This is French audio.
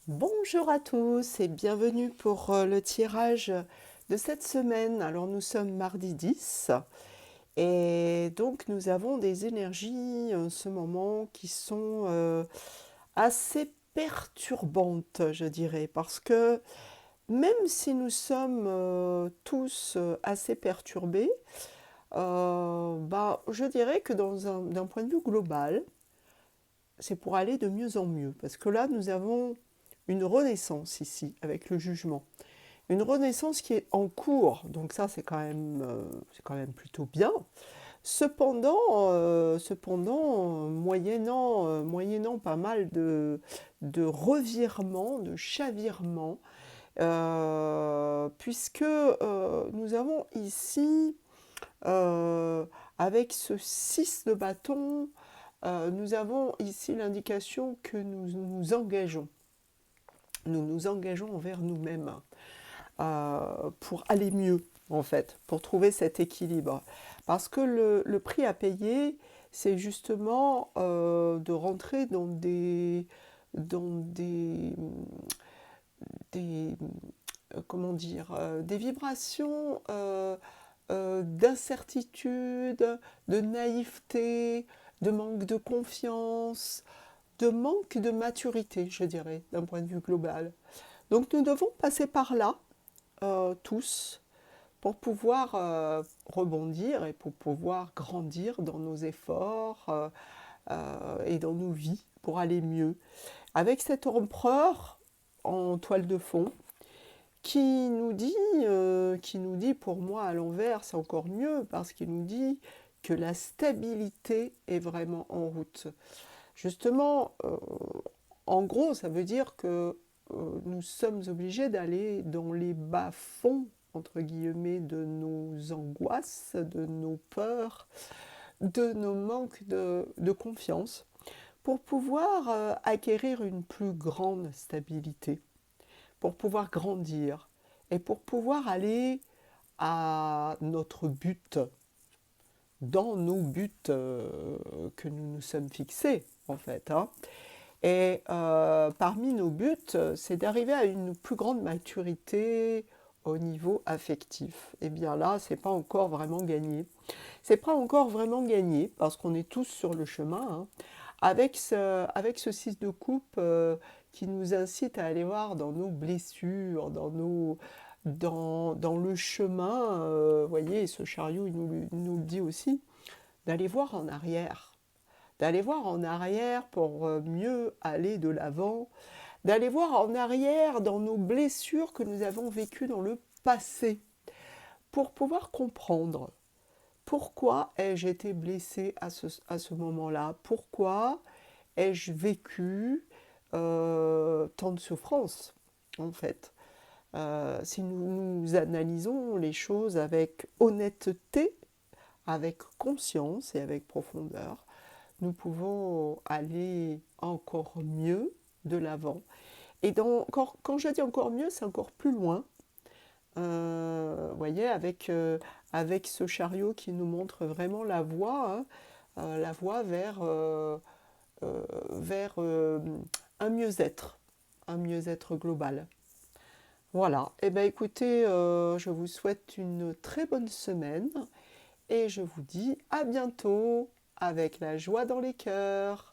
Bonjour à tous et bienvenue pour le tirage de cette semaine. Alors nous sommes mardi 10 et donc nous avons des énergies en ce moment qui sont assez perturbantes, je dirais, parce que même si nous sommes tous assez perturbés, je dirais que d'un point de vue global, c'est pour aller de mieux en mieux. Parce que là, nous avons une renaissance ici avec le jugement. Une renaissance qui est en cours, donc ça c'est quand même plutôt bien. Cependant, moyennant pas mal de revirements, de chavirements, puisque nous avons ici, avec ce 6 de bâton, nous avons ici l'indication que nous nous engageons envers nous-mêmes pour aller mieux, en fait, pour trouver cet équilibre. Parce que le prix à payer, c'est justement de rentrer dans des comment dire, des vibrations d'incertitude, de naïveté, de manque de confiance, de manque de maturité, je dirais, d'un point de vue global. Donc nous devons passer par là, tous, pour pouvoir rebondir et pour pouvoir grandir dans nos efforts et dans nos vies pour aller mieux. Avec cet empereur en toile de fond qui nous dit pour moi à l'envers, c'est encore mieux parce qu'il nous dit que la stabilité est vraiment en route. Justement, en gros, ça veut dire que nous sommes obligés d'aller dans les bas-fonds, entre guillemets, de nos angoisses, de nos peurs, de nos manques de confiance, pour pouvoir acquérir une plus grande stabilité, pour pouvoir grandir et pour pouvoir aller à notre but, dans nos buts que nous nous sommes fixés, en fait. Hein. Et parmi nos buts, c'est d'arriver à une plus grande maturité au niveau affectif. Et bien là, c'est pas encore vraiment gagné. C'est pas encore vraiment gagné parce qu'on est tous sur le chemin. Hein, avec ce 6 de coupe qui nous incite à aller voir dans nos blessures, dans le chemin. Vous voyez, ce chariot, il nous le dit aussi, d'aller voir en arrière d'aller voir en arrière pour mieux aller de l'avant, d'aller voir en arrière dans nos blessures que nous avons vécues dans le passé, pour pouvoir comprendre pourquoi ai-je été blessée à ce moment-là, pourquoi ai-je vécu tant de souffrance, en fait. Si nous analysons les choses avec honnêteté, avec conscience et avec profondeur, nous pouvons aller encore mieux de l'avant. Et quand je dis encore mieux, c'est encore plus loin. Vous voyez, avec ce chariot qui nous montre vraiment la voie vers un mieux-être global. Voilà, et bien écoutez, je vous souhaite une très bonne semaine et je vous dis à bientôt avec la joie dans les cœurs.